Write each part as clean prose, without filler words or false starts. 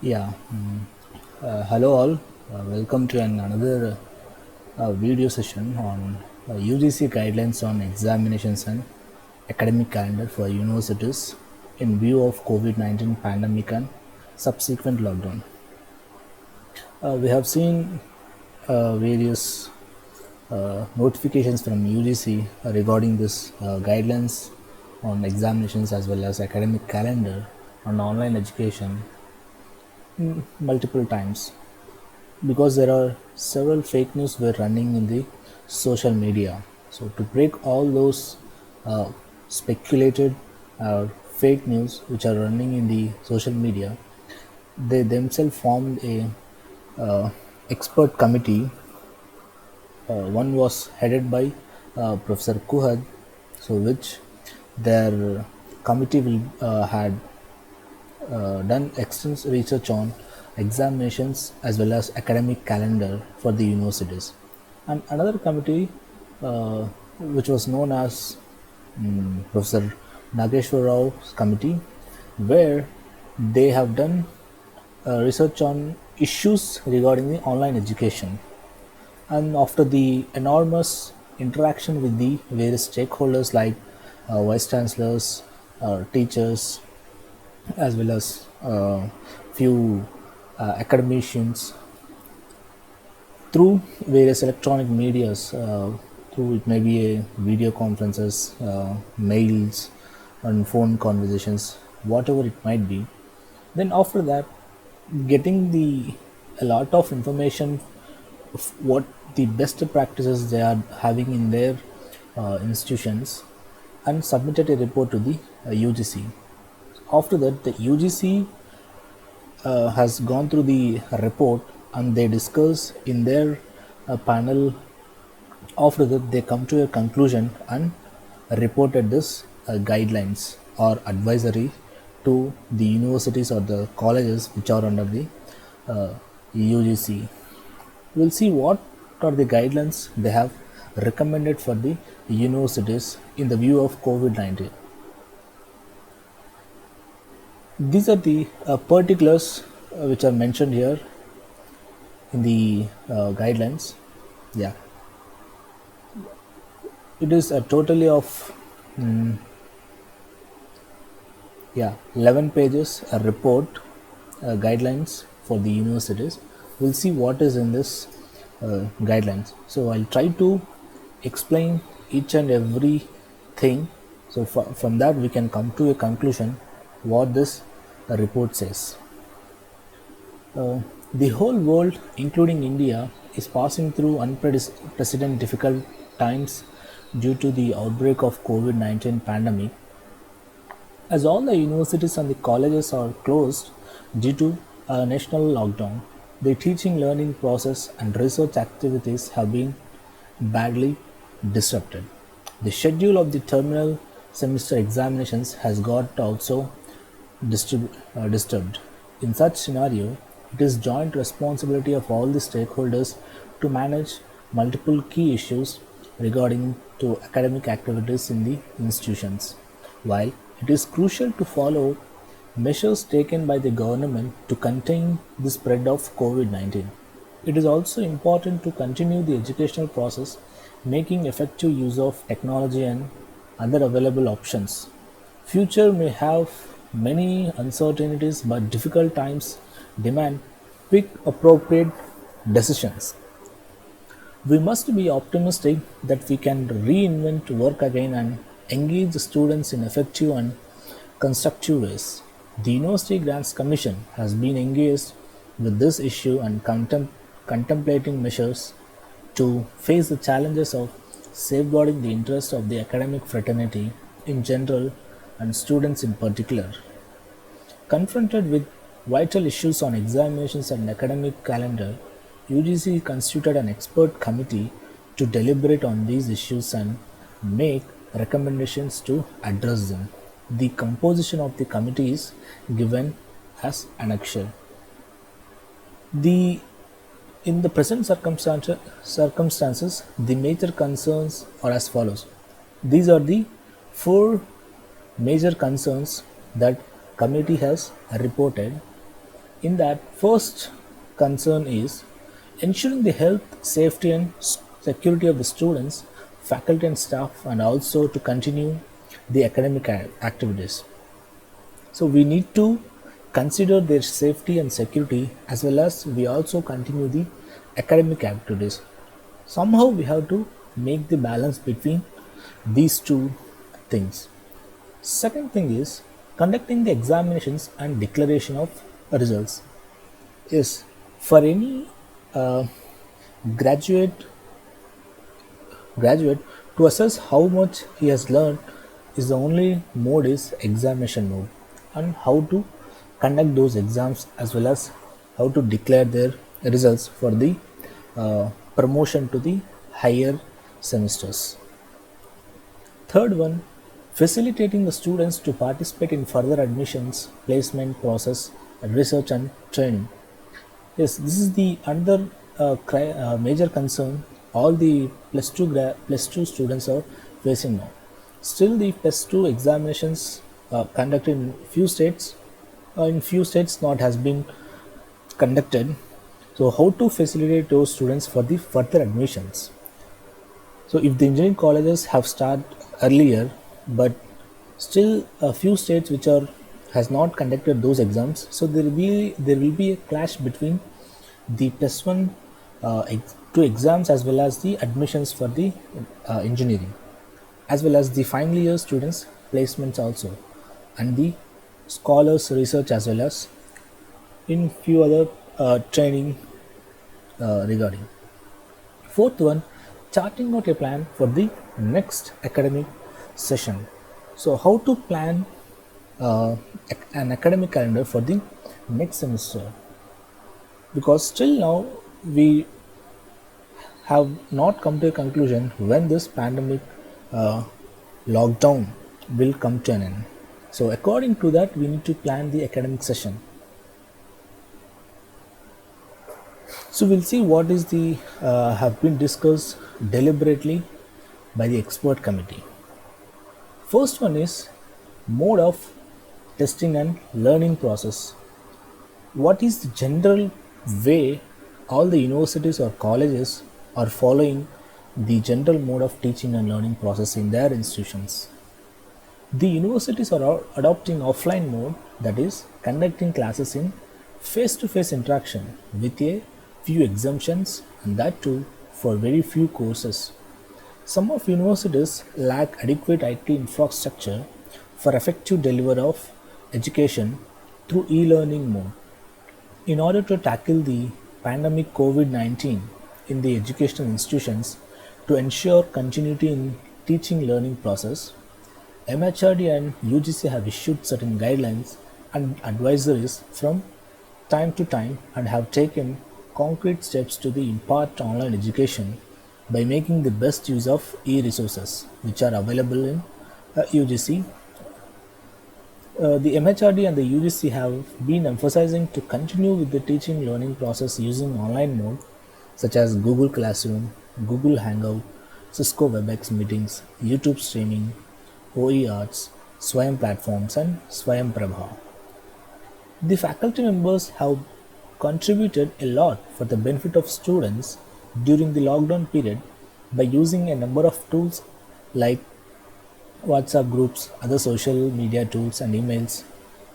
Yeah. Hello all. Welcome to another video session on UGC guidelines on examinations and academic calendar for universities in view of COVID-19 pandemic and subsequent lockdown. We have seen various notifications from UGC regarding this guidelines on examinations as well as academic calendar on online education multiple times, because there are several fake news were running in the social media. So to break all those uh, speculated fake news which are running in the social media, they themselves formed a expert committee. One was headed by Professor Kuhad, so which their committee will had done extensive research on examinations as well as academic calendar for the universities. And another committee, uh, which was known as Professor Nageshwar Rao's committee, where they have done research on issues regarding the online education. And after the enormous interaction with the various stakeholders like vice chancellors, teachers, as well as few academicians through various electronic medias, through it may be a video conferences, mails, and phone conversations, whatever it might be. Then after that, getting the a lot of information of what the best practices they are having in their institutions, and submitted a report to the UGC. After that, the UGC has gone through the report and they discuss in their panel. After that, they come to a conclusion and reported this guidelines or advisory to the universities or the colleges which are under the uh, UGC. We'll see what are the guidelines they have recommended for the universities in the view of COVID-19. These are the particulars which are mentioned here in the guidelines. Yeah, it is a totally of yeah 11 pages a report, guidelines for the universities. We'll see what is in this guidelines. So I'll try to explain each and every thing. So from that we can come to a conclusion what this report says. The whole world, including India, is passing through unprecedented difficult times due to the outbreak of COVID-19 pandemic. As all the universities and the colleges are closed due to a national lockdown, the teaching learning process and research activities have been badly disrupted. The schedule of the terminal semester examinations has got also disturbed. In such scenario, it is joint responsibility of all the stakeholders to manage multiple key issues regarding to academic activities in the institutions. While it is crucial to follow measures taken by the government to contain the spread of COVID-19, it is also important to continue the educational process, making effective use of technology and other available options. Future may have many uncertainties, but difficult times demand quick, appropriate decisions. We must be optimistic that we can reinvent work again and engage the students in effective and constructive ways. The University Grants Commission has been engaged with this issue and contemplating measures to face the challenges of safeguarding the interests of the academic fraternity in general and students in particular. Confronted with vital issues on examinations and academic calendar, UGC constituted an expert committee to deliberate on these issues and make recommendations to address them. The composition of the committee is given as annexure. The In the present circumstances, the major concerns are as follows. These are the four major concerns that committee has reported. In that, first concern is ensuring the health, safety, and security of the students, faculty, and staff, and also to continue the academic activities. So we need to consider their safety and security as well as we also continue the academic activities. Somehow we have to make the balance between these two things. Second thing is conducting the examinations and declaration of results. Yes, for any uh, graduate graduate to assess how much he has learned is the only mode is examination mode, and how to conduct those exams as well as how to declare their results for the promotion to the higher semesters. Third one, facilitating the students to participate in further admissions, placement process, research and training. Yes, this is the another major concern all the plus two students are facing now. Still, the plus two examinations conducted in few states not has been conducted. So, how to facilitate those students for the further admissions? So, if the engineering colleges have started earlier, but still a few states which are has not conducted those exams, so there will be a clash between the plus one two exams as well as the admissions for the engineering, as well as the final year students placements also, and the scholars research as well as in few other training regarding. Fourth one, charting out a plan for the next academic session. So how to plan an academic calendar for the next semester, because still now we have not come to a conclusion when this pandemic uh, lockdown will come to an end. So according to that, we need to plan the academic session. So we'll see what is the have been discussed deliberately by the expert committee. First one is mode of testing and learning process. What is the general way all the universities or colleges are following the general mode of teaching and learning process in their institutions? The universities are adopting offline mode, that is conducting classes in face-to-face interaction with a few exemptions, and that too for very few courses. Some of universities lack adequate IT infrastructure for effective delivery of education through e-learning mode. In order to tackle the pandemic COVID-19 in the educational institutions to ensure continuity in teaching learning process, MHRD and UGC have issued certain guidelines and advisories from time to time and have taken concrete steps to the impart online education by making the best use of e-resources which are available in UGC. The MHRD and the UGC have been emphasizing to continue with the teaching learning process using online mode such as Google Classroom, Google Hangout, Cisco WebEx meetings, YouTube streaming, OE Arts, Swayam platforms, and Swayam Prabha. The faculty members have contributed a lot for the benefit of students during the lockdown period by using a number of tools like WhatsApp groups, other social media tools, and emails.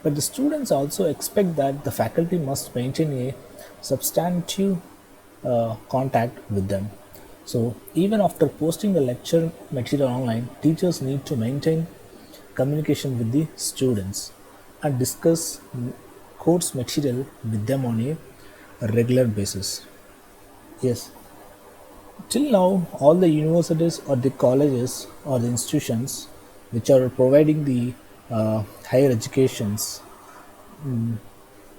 But the students also expect that the faculty must maintain a substantive contact with them. So, even after posting the lecture material online, teachers need to maintain communication with the students and discuss course material with them on a regular basis. Yes, till now, all the universities or the colleges or the institutions which are providing the higher educations,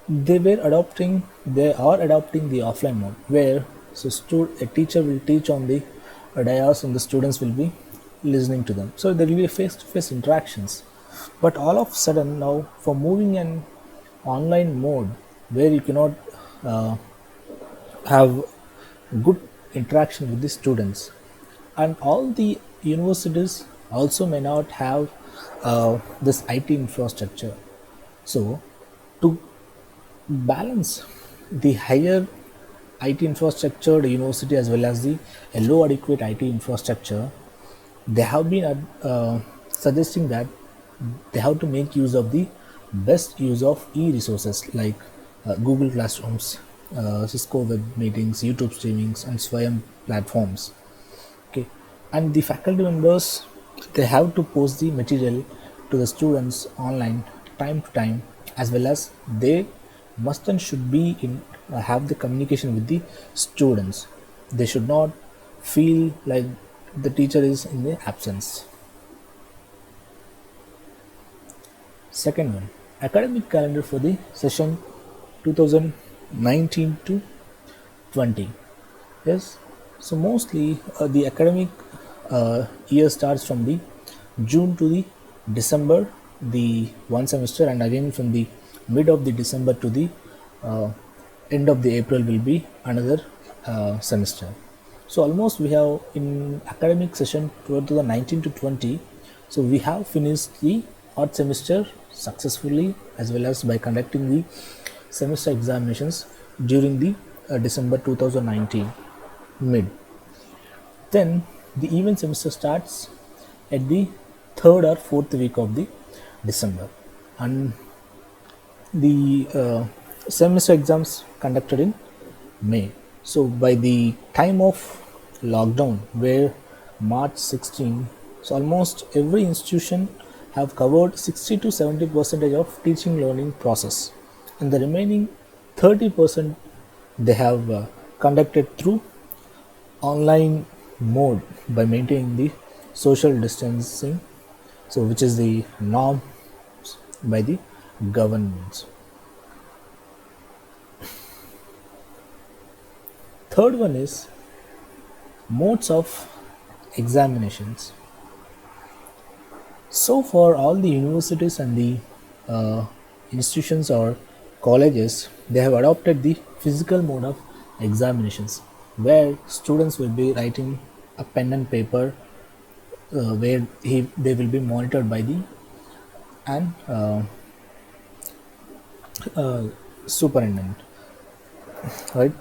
they are adopting the offline mode where a teacher will teach on the dais and the students will be listening to them. So there will be a face-to-face interactions. But all of a sudden now, for moving an online mode where you cannot uh, have good interaction with the students, and all the universities also may not have this IT infrastructure. So to balance the higher IT infrastructure, the university as well as the low adequate IT infrastructure. They have been suggesting that they have to make use of the best use of e-resources like Google Classrooms, Cisco web meetings, YouTube streamings, and Swayam platforms. Okay, and the faculty members, they have to post the material to the students online time to time, as well as they must and should be in have the communication with the students. They should not feel like the teacher is in the absence. Second one, academic calendar for the session 2019 to 20. Yes, so mostly the academic year starts from the June to the December, the one semester, and again from the mid of the December to the uh, end of the April will be another semester. So almost we have in academic session 2019 to 20. So we have finished the odd semester successfully, as well as by conducting the semester examinations during the December 2019 mid. Then the even semester starts at the third or fourth week of the December, and the semester exams conducted in May. So by the time of lockdown, where March 16, so almost every institution have covered 60 to 70% of teaching learning process, and the remaining 30% they have conducted through online mode by maintaining the social distancing, so which is the norm by the governments. Third one is modes of examinations. So for all the universities and the institutions or colleges, they have adopted the physical mode of examinations, where students will be writing a pen and paper, where they will be monitored by the and superintendent, right?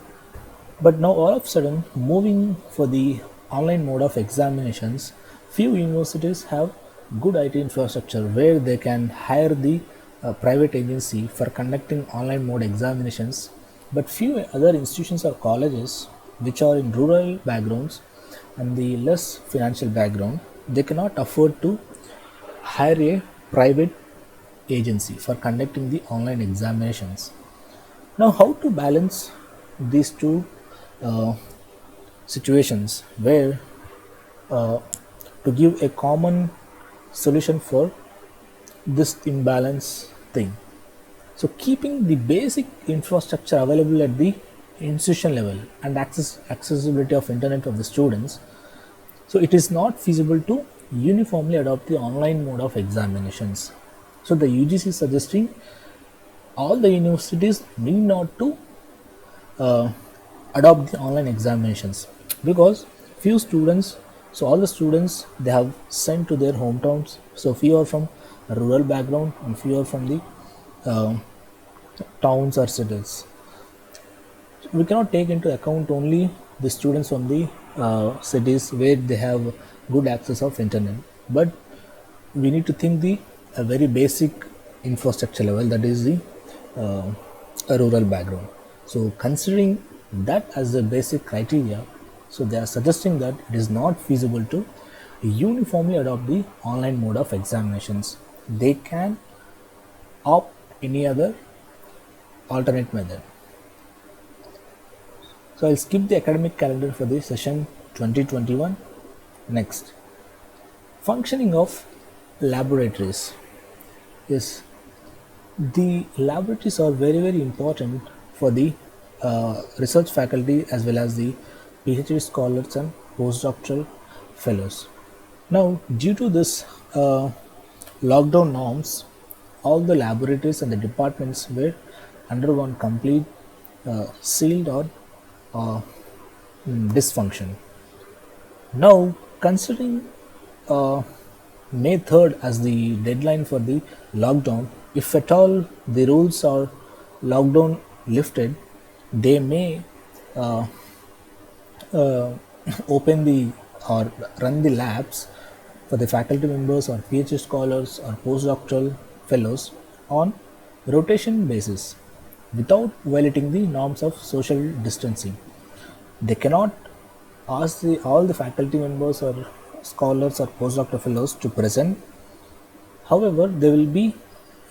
But now all of a sudden, moving for the online mode of examinations, few universities have good IT infrastructure where they can hire the private agency for conducting online mode examinations. But few other institutions or colleges which are in rural backgrounds and the less financial background, they cannot afford to hire a private agency for conducting the online examinations. Now, how to balance these two uh, situations, where to give a common solution for this imbalance thing? So, keeping the basic infrastructure available at the institution level and accessibility of internet of the students, so it is not feasible to uniformly adopt the online mode of examinations. So the UGC is suggesting all the universities need not to adopt the online examinations, because few students, so all the students they have sent to their hometowns. So few are from a rural background and few are from the uh, towns or cities. We cannot take into account only the students from the cities where they have good access of internet, but we need to think the a very basic infrastructure level, that is the uh, a rural background. So considering that as the basic criteria, so they are suggesting that it is not feasible to uniformly adopt the online mode of examinations. They can opt any other alternate method. So I'll skip the academic calendar for the session 2021. Next, functioning of laboratories. Yes, the laboratories are very important for the research faculty as well as the PhD scholars and postdoctoral fellows. Now, due to this lockdown norms, all the laboratories and the departments were undergone complete sealed or uh, dysfunction. Now, considering uh, May 3rd as the deadline for the lockdown, if at all the rules are lockdown lifted, they may uh, uh, open the or run the labs for the faculty members or PhD scholars or postdoctoral fellows on rotation basis without violating the norms of social distancing. They cannot ask all the faculty members or scholars or postdoctoral fellows to present. However, they will be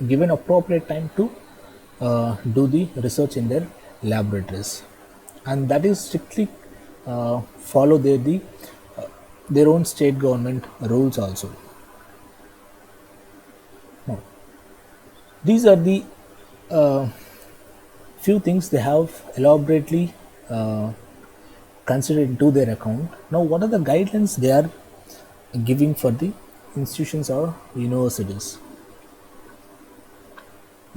given appropriate time to do the research in their laboratories, and that is strictly follow their own state government rules also. Now, these are the uh, few things they have elaborately considered into their account. Now, what are the guidelines they are giving for the institutions or universities?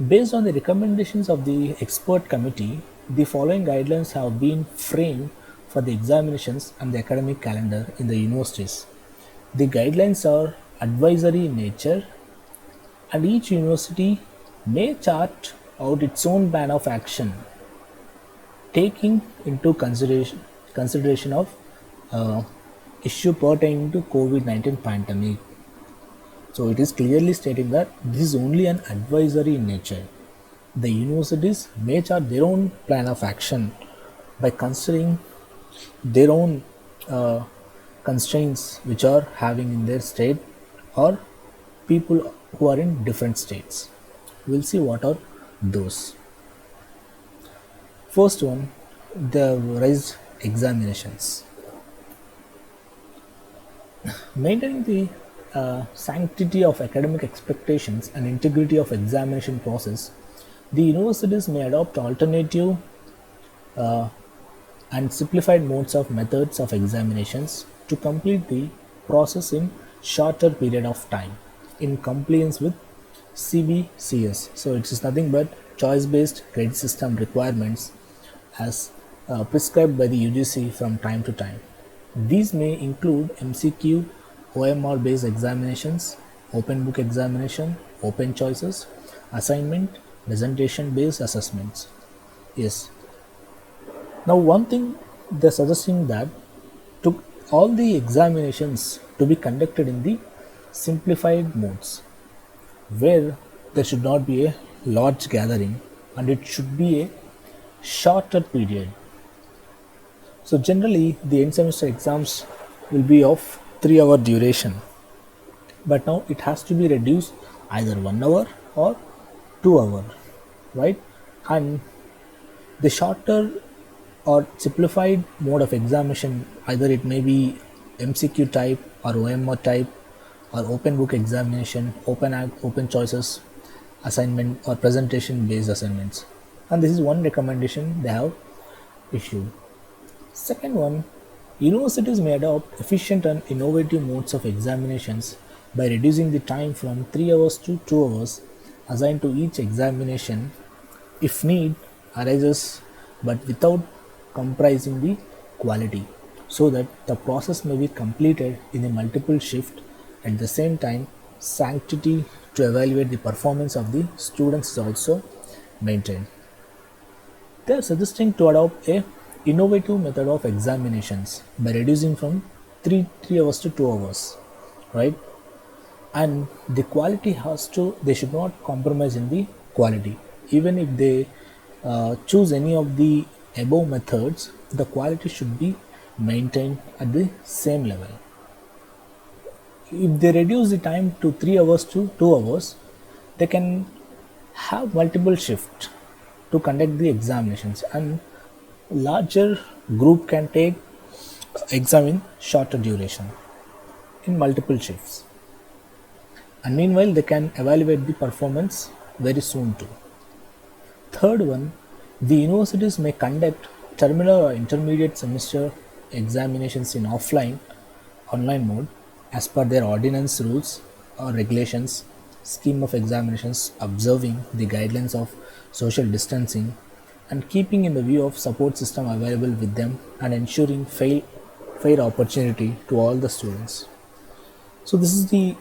Based on the recommendations of the expert committee, the following guidelines have been framed for the examinations and the academic calendar in the universities. The guidelines are advisory in nature, and each university may chart out its own plan of action, taking into consideration of uh, issue pertaining to COVID-19 pandemic. So it is clearly stating that this is only an advisory in nature. The universities may chart their own plan of action by considering their own uh, constraints which are having in their state or people who are in different states. We'll see what are those. First one, the raised examinations. Maintaining the sanctity of academic expectations and integrity of examination process, the universities may adopt alternative and simplified modes of methods of examinations to complete the process in shorter period of time in compliance with CBCS. So it is nothing but choice-based credit system requirements as prescribed by the UGC from time to time. These may include MCQ, OMR based examinations, open book examination, open choices, assignment, presentation based assessments. Yes. Now, one thing they're suggesting that to all the examinations to be conducted in the simplified modes, where there should not be a large gathering and it should be a shorter period. So generally, the end semester exams will be of 3 hour duration, but now it has to be reduced either 1 hour or 2 hour, right? And the shorter or simplified mode of examination, either it may be MCQ type or OMR type or open book examination, open choices, assignment or presentation based assignments. And this is one recommendation they have issued. Second one, universities may adopt efficient and innovative modes of examinations by reducing the time from 3 hours to 2 hours assigned to each examination if need arises, but without compromising the quality, so that the process may be completed in a multiple shift. At the same time, sanctity to evaluate the performance of the students is also maintained. They are suggesting to adopt a innovative method of examinations by reducing from 3 hours to 2 hours, right? And the quality has to, they should not compromise in the quality. Even if they choose any of the above methods, the quality should be maintained at the same level. If they reduce the time to 3 hours to 2 hours, they can have multiple shifts to conduct the examinations, and larger group can take exam in shorter duration in multiple shifts, and meanwhile they can evaluate the performance very soon too. Third one, the universities may conduct terminal or intermediate semester examinations in online mode as per their ordinance rules or regulations, scheme of examinations, observing the guidelines of social distancing and keeping in the view of support system available with them and ensuring fair opportunity to all the students. So this is the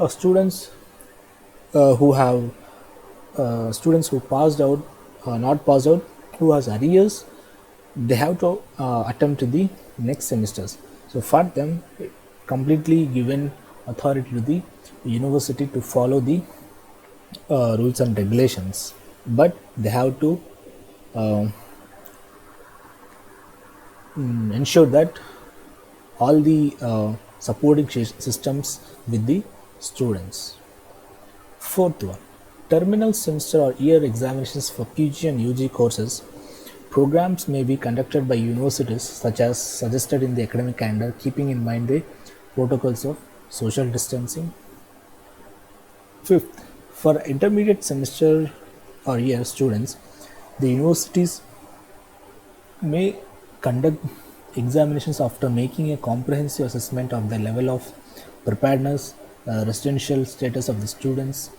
students who have students who passed out not passed out, who has arrears, they have to attempt the next semesters. So for them, completely given authority to the university to follow the rules and regulations, but they have to uh, ensure that all the supporting systems with the students. Fourth one, terminal semester or year examinations for PG and UG courses. Programs may be conducted by universities such as suggested in the academic calendar, keeping in mind the protocols of social distancing. Fifth, for intermediate semester or year students, the universities may conduct examinations after making a comprehensive assessment of the level of preparedness, residential status of the students,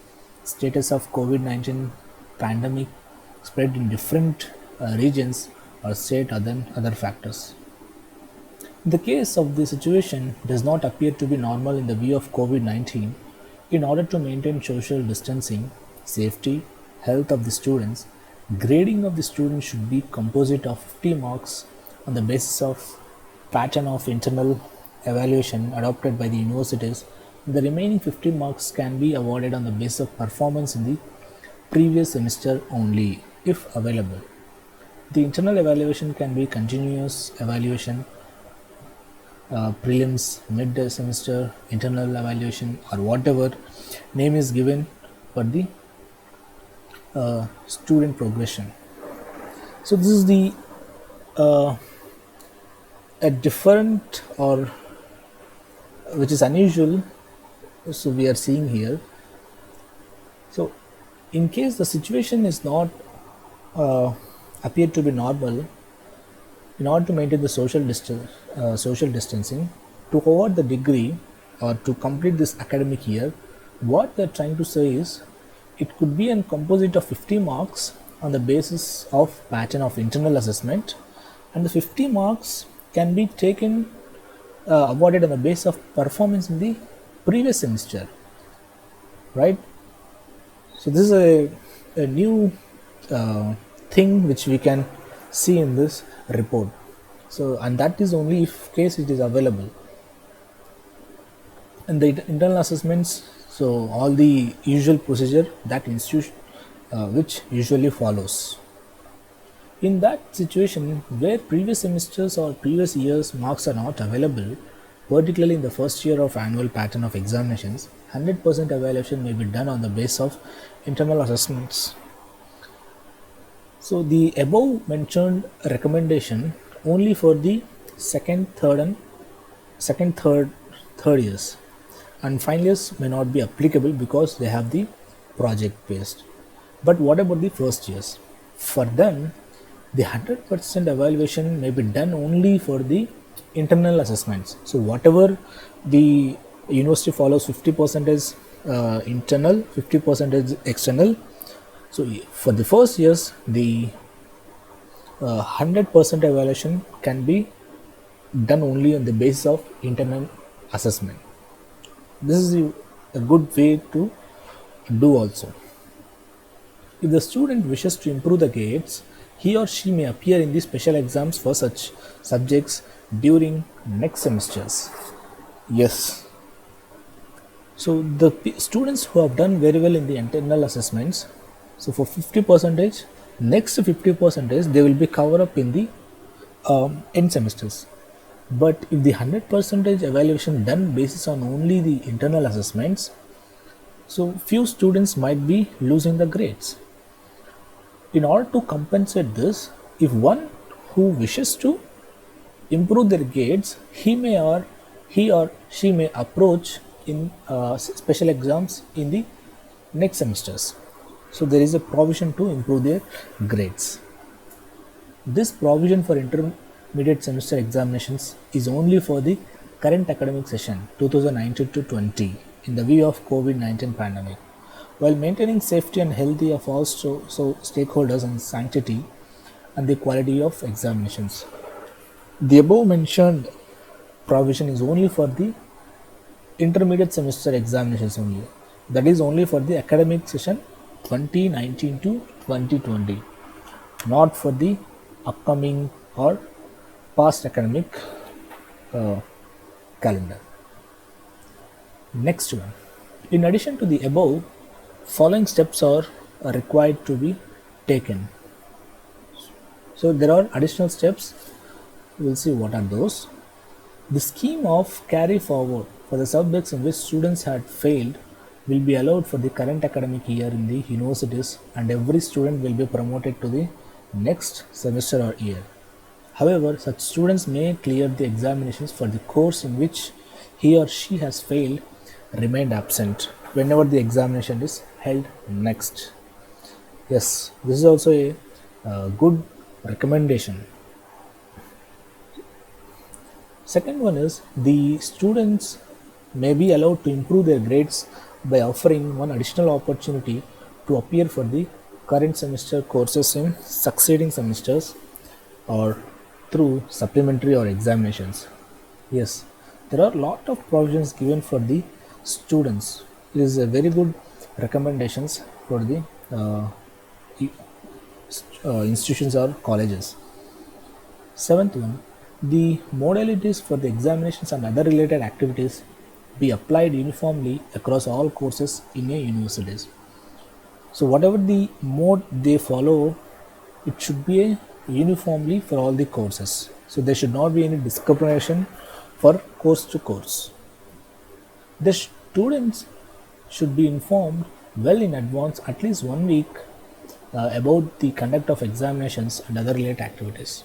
status of COVID-19 pandemic spread in different regions or state, other factors. In the case of the situation does not appear to be normal in the view of COVID-19, in order to maintain social distancing, safety, health of the students, grading of the students should be composite of 50 marks on the basis of pattern of internal evaluation adopted by the universities. The remaining 50 marks can be awarded on the basis of performance in the previous semester only, if available. The internal evaluation can be continuous evaluation, prelims, mid semester, internal evaluation, or whatever name is given for the student progression. So this is the a different or which is unusual. So we are seeing here. So in case the situation is not appear to be normal, in order to maintain the social distancing, to award the degree or to complete this academic year, what they're trying to say is it could be a composite of 50 marks on the basis of pattern of internal assessment, and the 50 marks can be taken awarded on the basis of performance in the previous semester, right? So this is a new thing which we can see in this report. So, and that is only if case it is available. And the internal assessments, so all the usual procedure that institution which usually follows. In that situation where previous semesters or previous years marks are not available, particularly in the first year of annual pattern of examinations, 100% evaluation may be done on the basis of internal assessments. So the above mentioned recommendation only for the second, third years, and final years may not be applicable because they have the project based. But what about the first years? For them, the 100% evaluation may be done only for the internal assessments. So whatever the university follows, 50% internal, 50% external. So for the first years, the 100% evaluation can be done only on the basis of internal assessment. This is a good way to do also. If the student wishes to improve the grades, he or she may appear in the special exams for such subjects during next semesters. Yes. So the students who have done very well in the internal assessments, so for 50%, next 50% they will be covered up in the end semesters. But if the 100% evaluation done basis on only the internal assessments, so few students might be losing the grades. In order to compensate this, if one who wishes to improve their grades, he or she may approach in special exams in the next semesters. So there is a provision to improve their grades. This provision for intermediate semester examinations is only for the current academic session 2019-20 in the view of COVID-19 pandemic, while maintaining safety and health of all stakeholders and sanctity and the quality of examinations. The above mentioned provision is only for the intermediate semester examinations only. That is only for the academic session 2019 to 2020. not for the upcoming or past academic uh, calendar. Next one. In addition to the above, following steps are required to be taken. So there are additional steps. We'll see what are those. The scheme of carry forward for the subjects in which students had failed will be allowed for the current academic year in the universities, and every student will be promoted to the next semester or year. However, such students may clear the examinations for the course in which he or she has failed remained absent whenever the examination is held next. Yes, this is also a good recommendation. Second one is the students may be allowed to improve their grades by offering one additional opportunity to appear for the current semester courses in succeeding semesters or through supplementary or examinations. Yes, there are a lot of provisions given for the students. It is a very good recommendations for the institutions or colleges. Seventh one, the modalities for the examinations and other related activities be applied uniformly across all courses in a universities. So whatever the mode they follow, it should be a uniformly for all the courses. So there should not be any discrimination for course to course. The students should be informed well in advance, at least 1 week, about the conduct of examinations and other related activities.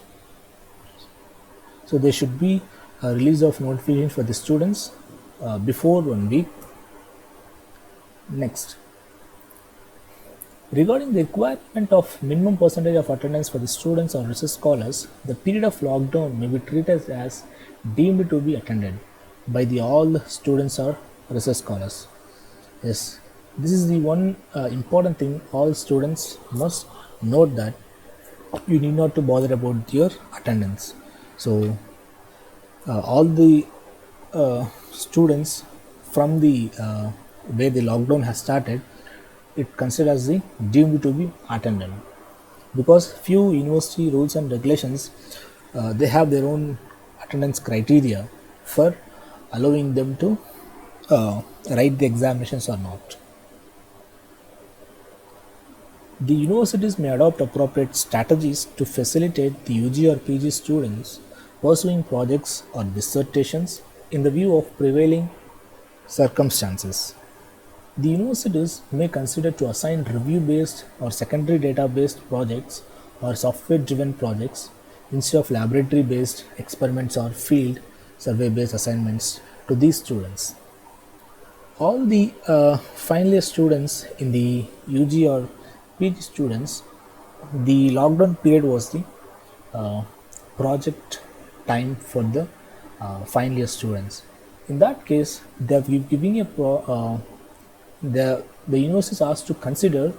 So there should be a release of notification for the students before 1 week. Next, regarding the requirement of minimum percentage of attendance for the students or research scholars, the period of lockdown may be treated as deemed to be attended by the all students or research scholars. Yes, this is the one important thing. All students must note that you need not to bother about your attendance. So all the students from the where the lockdown has started, it considers the deemed to be attended, because few university rules and regulations they have their own attendance criteria for allowing them to write the examinations or not. The universities may adopt appropriate strategies to facilitate the UG or PG students pursuing projects or dissertations in the view of prevailing circumstances. The universities may consider to assign review-based or secondary data-based projects or software-driven projects instead of laboratory-based experiments or field survey-based assignments to these students. All the final year students in the UG or PG students, the lockdown period was the project time for the final year students. In that case, they are giving the university is asked to consider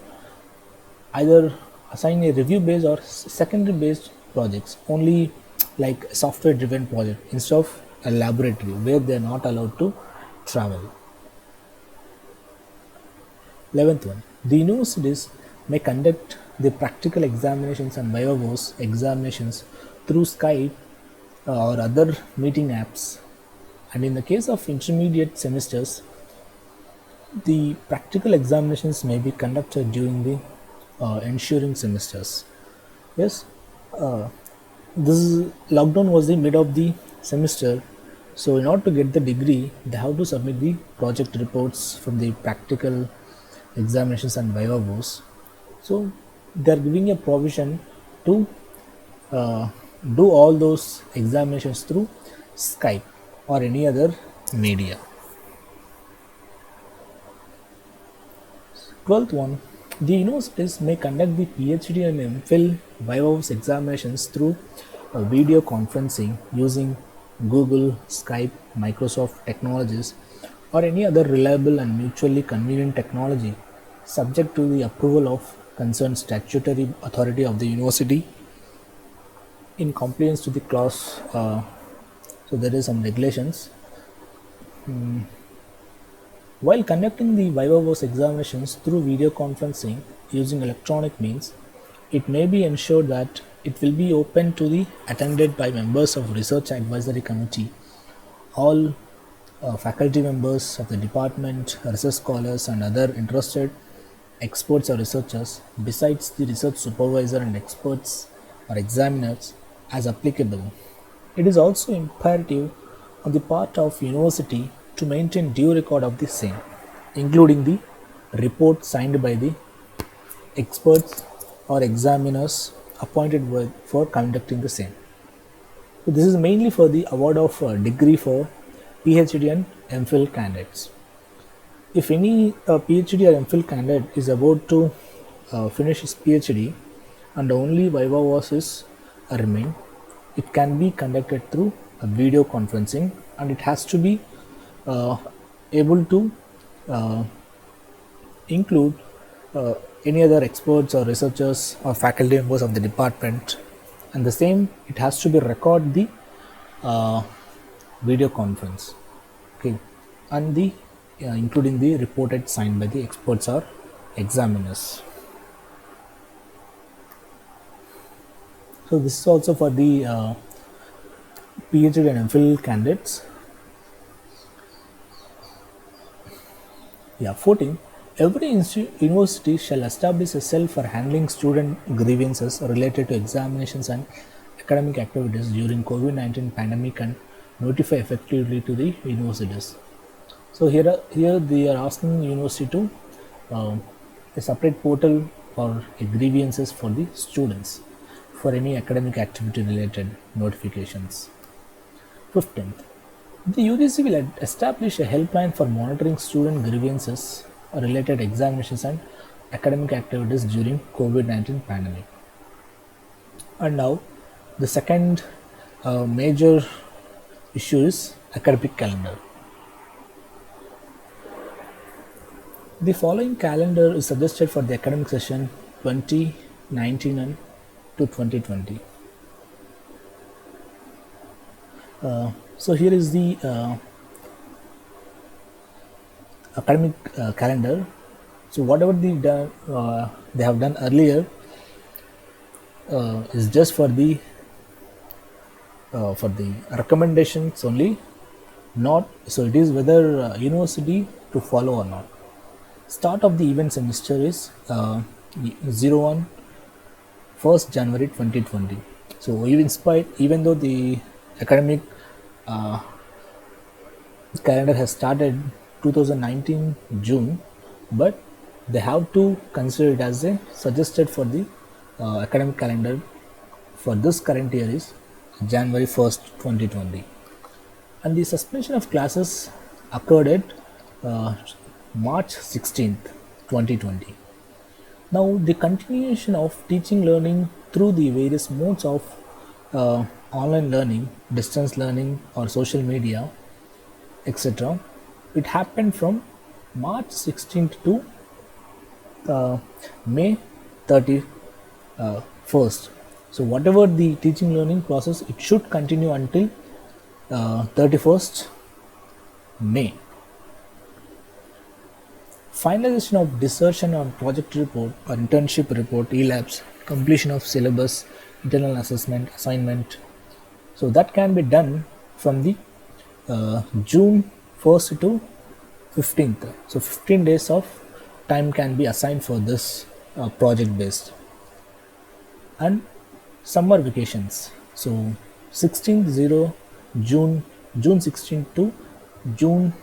either assign a review based or secondary based projects, only like software driven project instead of a laboratory where they are not allowed to travel. 11th one, the universities may conduct the practical examinations and viva voce examinations through Skype or other meeting apps, and in the case of intermediate semesters, the practical examinations may be conducted during the ensuing semesters. Yes, this lockdown was the mid of the semester, so in order to get the degree, they have to submit the project reports from the practical examinations and viva voce. So they are giving a provision to do all those examinations through Skype or any other media. 12th one, the universities may conduct the PhD and MPhil viva voce examinations through video conferencing using Google, Skype, Microsoft technologies, or any other reliable and mutually convenient technology, subject to the approval of concerned statutory authority of the university in compliance to the clause. So there is some regulations. While conducting the viva voce examinations through video conferencing using electronic means, It may be ensured that it will be open to the attended by members of research advisory committee, all faculty members of the department, research scholars and other interested experts or researchers besides the research supervisor and experts or examiners as applicable. It is also imperative on the part of university to maintain due record of the same, including the report signed by the experts or examiners appointed for conducting the same. So this is mainly for the award of degree for PhD and MPhil candidates. If any PhD or MPhil candidate is about to finish his PhD and only viva voce is remain, it can be conducted through a video conferencing, and it has to be able to include any other experts or researchers or faculty members of the department, and the same it has to be record the video conference, okay, and the including the reported signed by the experts or examiners. So this is also for the PhD and MPhil candidates. 14. Every university shall establish a cell for handling student grievances related to examinations and academic activities during COVID-19 pandemic and notify effectively to the universities. So here they are asking university to a separate portal for grievances for the students for any academic activity related notifications. 15th. The UGC will establish a helpline for monitoring student grievances related examinations and academic activities during COVID-19 pandemic. And now the second major issue is academic calendar. The following calendar is suggested for the academic session 2019 and to 2020. So here is the academic calendar. So whatever they have done earlier is just for the recommendations only, not so it is whether university to follow or not. Start of the event semester is 01 1st January 2020. So even though the academic calendar has started 2019 June, but they have to consider it as a suggested for the academic calendar for this current year is January 1st 2020, and the suspension of classes occurred at March 16th 2020. Now the continuation of teaching learning through the various modes of online learning, distance learning or social media, etc. It happened from March 16th to May 31st. So whatever the teaching learning process, it should continue until 31st May. Finalization of dissertation or project report or internship report, ELABs, completion of syllabus, internal assessment, assignment. So that can be done from the June 1st to 15th. So 15 days of time can be assigned for this project based. And summer vacations. So 16th June 16th to June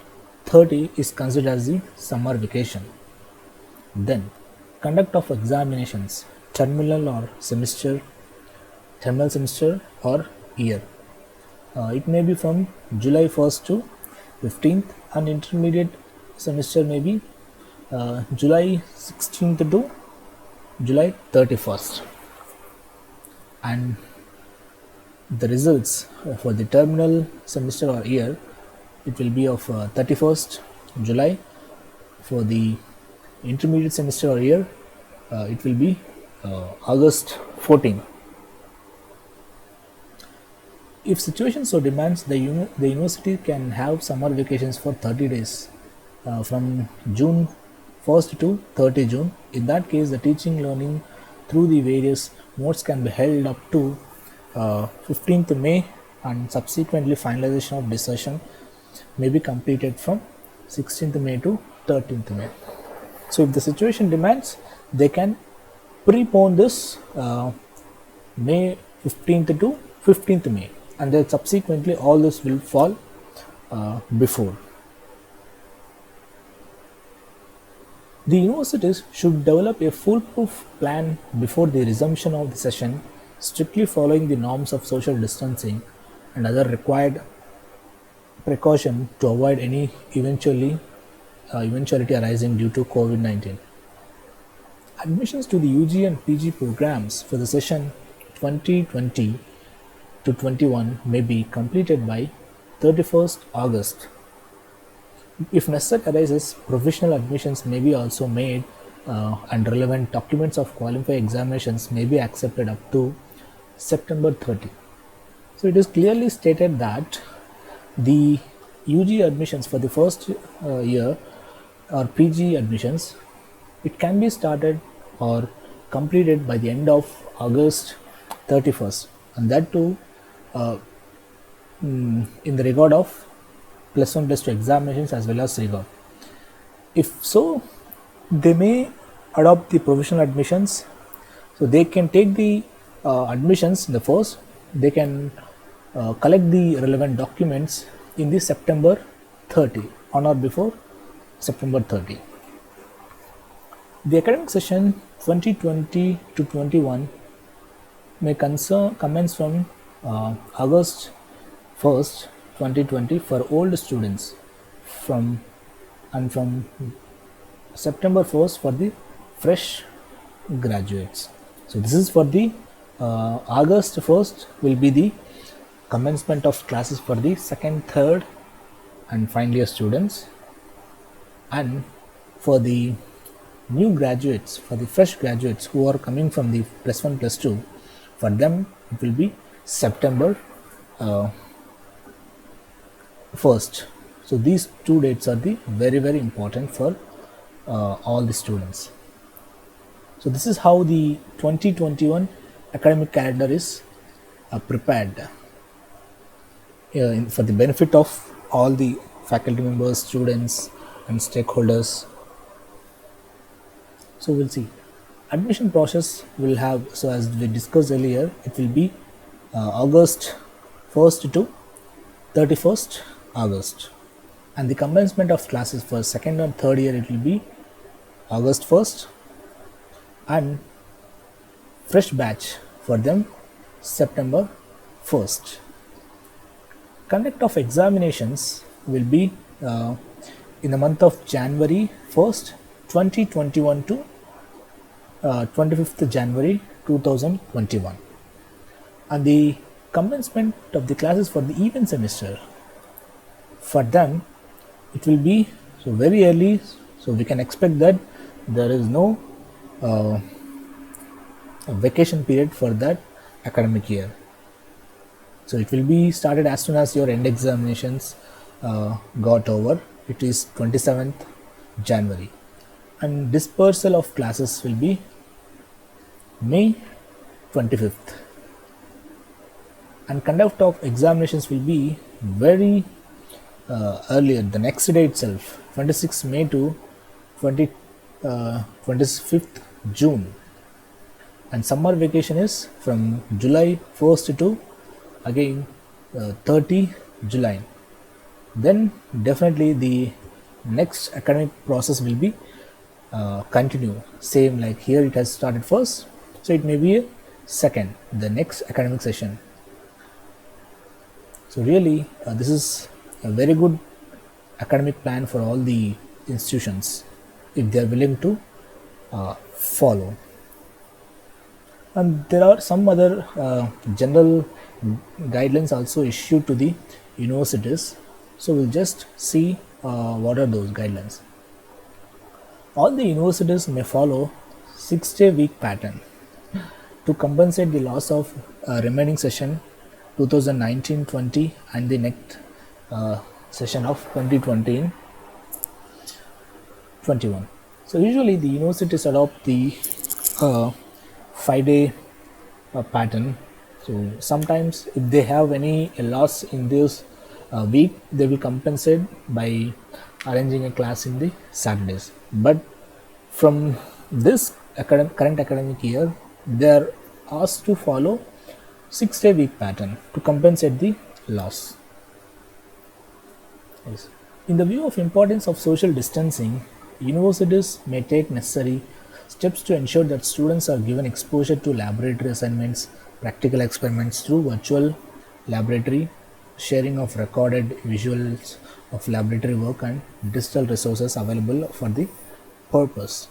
30 is considered as the summer vacation. Then conduct of examinations, terminal semester or year. It may be from July 1st to 15th, and intermediate semester may be July 16th to July 31st. And the results for the terminal semester or year, it will be of 31st July. For the intermediate semester or year, it will be August 14. If situation so demands, the university can have summer vacations for 30 days from June 1st to 30 June. In that case, the teaching learning through the various modes can be held up to 15th May, and subsequently finalization of decision may be completed from 16th May to 13th May. So if the situation demands, they can prepone this May 15th to 15th May, and then subsequently all this will fall before. The universities should develop a foolproof plan before the resumption of the session, strictly following the norms of social distancing and other required precaution to avoid any eventuality arising due to COVID-19. Admissions to the UG and PG programs for the session 2020 to 21 may be completed by 31st August. If necessary arises, provisional admissions may be also made, and relevant documents of qualifying examinations may be accepted up to September 30. So it is clearly stated that the UG admissions for the first year or PG admissions, it can be started or completed by the end of August 31st, and that too in the regard of plus 1 plus 2 examinations as well as rigor. If so, they may adopt the provisional admissions, so they can take the admissions in the first, they can collect the relevant documents in the September 30, on or before September 30. The academic session 2020 to 21 may commence from August 1st, 2020 for old students, from September 1st for the fresh graduates. So this is for the August 1st will be the commencement of classes for the second, third and final year students, and for the new graduates, for the fresh graduates who are coming from the plus 1 plus 2, for them it will be September 1st. So these two dates are the very important for all the students. So this is how the 2021 academic calendar is prepared for the benefit of all the faculty members, students and stakeholders. So we'll see. Admission process will have, so as we discussed earlier, it will be August 1st to 31st August, and the commencement of classes for second and third year, it will be August 1st, and fresh batch for them September 1st. Conduct of examinations will be in the month of January 1st, 2021 to 25th January 2021, and the commencement of the classes for the even semester, for them it will be so very early, so we can expect that there is no vacation period for that academic year. So it will be started as soon as your end examinations got over. It is 27th January, and dispersal of classes will be May 25th, and conduct of examinations will be very earlier, the next day itself, 26th May to 25th June, and summer vacation is from July 1st to again 30 July. Then definitely the next academic process will be continue, same like here it has started first, so it may be a second, the next academic session. So really this is a very good academic plan for all the institutions if they are willing to follow. And there are some other general guidelines also issued to the universities, so we'll just see what are those guidelines. All the universities may follow 6-day week pattern to compensate the loss of remaining session 2019-20 and the next session of 2020-21. So usually the universities adopt the 5 day pattern. So sometimes if they have any loss in this week, they will compensate by arranging a class in the Saturdays. But from this current academic year, they are asked to follow 6-day week pattern to compensate the loss. Yes. In the view of importance of social distancing, universities may take necessary steps to ensure that students are given exposure to laboratory assignments, practical experiments through virtual laboratory, sharing of recorded visuals of laboratory work and digital resources available for the purpose.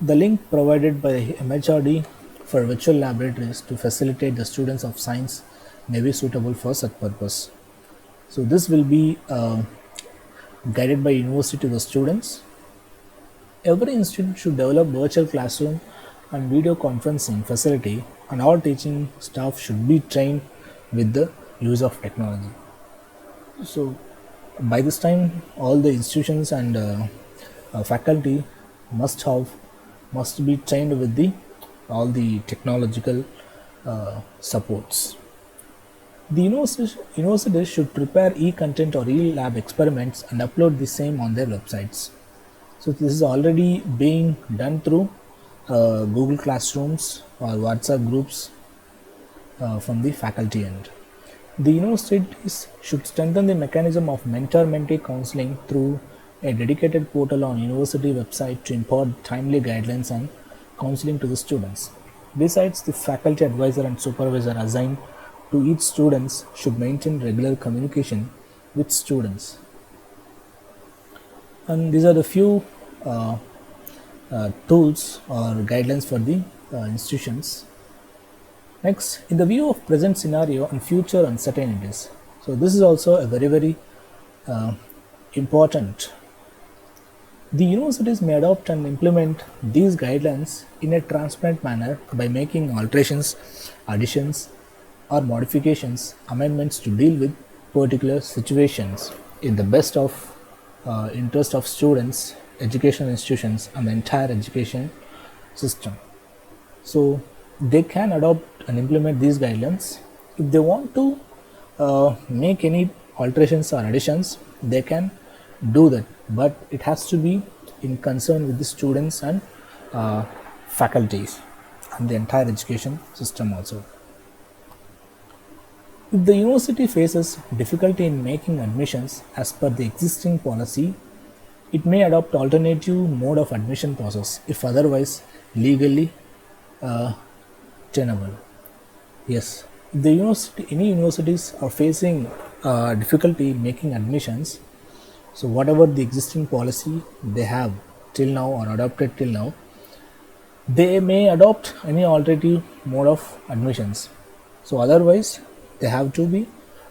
The link provided by the MHRD for virtual laboratories to facilitate the students of science may be suitable for such purpose. So this will be guided by university to the students. Every institute should develop virtual classroom and video conferencing facility, and all teaching staff should be trained with the use of technology. So by this time, all the institutions and faculty must be trained with the all the technological supports. The universities should prepare e-content or e-lab experiments and upload the same on their websites. So this is already being done through Google Classrooms or WhatsApp groups from the faculty end. The universities should strengthen the mechanism of mentor-mentee counseling through a dedicated portal on university website to impart timely guidelines and counseling to the students. Besides, the faculty advisor and supervisor assigned to each students should maintain regular communication with students. And these are the few tools or guidelines for the institutions. Next, in the view of present scenario and future uncertainties. So this is also a very important. The universities may adopt and implement these guidelines in a transparent manner by making alterations, additions, or modifications, amendments to deal with particular situations in the best of interest of students, educational institutions, and the entire education system. So they can adopt and implement these guidelines. If they want to make any alterations or additions, they can do that, but it has to be in concern with the students and faculties and the entire education system also. If the university faces difficulty in making admissions as per the existing policy, it may adopt alternative mode of admission process if otherwise legally tenable. Yes, if the any universities are facing difficulty making admissions, so whatever the existing policy they have till now or adopted till now, they may adopt any alternative mode of admissions. So otherwise, they have to be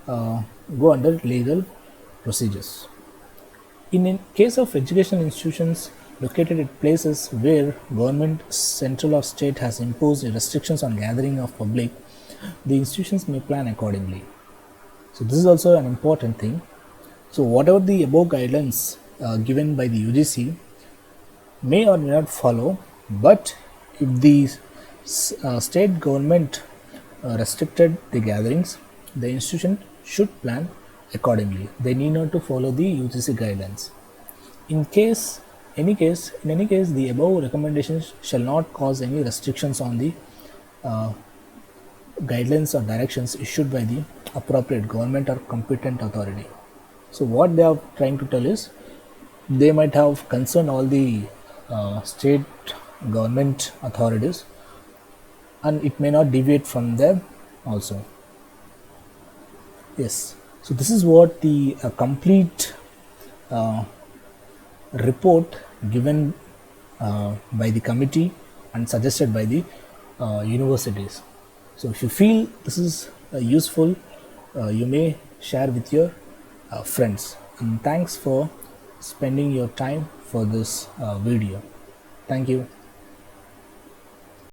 go under legal procedures. In case of educational institutions located at places where government, central or state has imposed restrictions on gathering of public, the institutions may plan accordingly. So this is also an important thing. So whatever the above guidelines given by the UGC may or may not follow, but if the state government restricted the gatherings, the institution should plan accordingly. They need not to follow the UGC guidelines. In any case, the above recommendations shall not cause any restrictions on the guidelines or directions issued by the appropriate government or competent authority. So what they are trying to tell is, they might have concerned all the state government authorities, and it may not deviate from them also. Yes, so this is what the complete report given by the committee and suggested by the universities. So if you feel this is useful, you may share with your friends. And thanks for spending your time for this video. Thank you.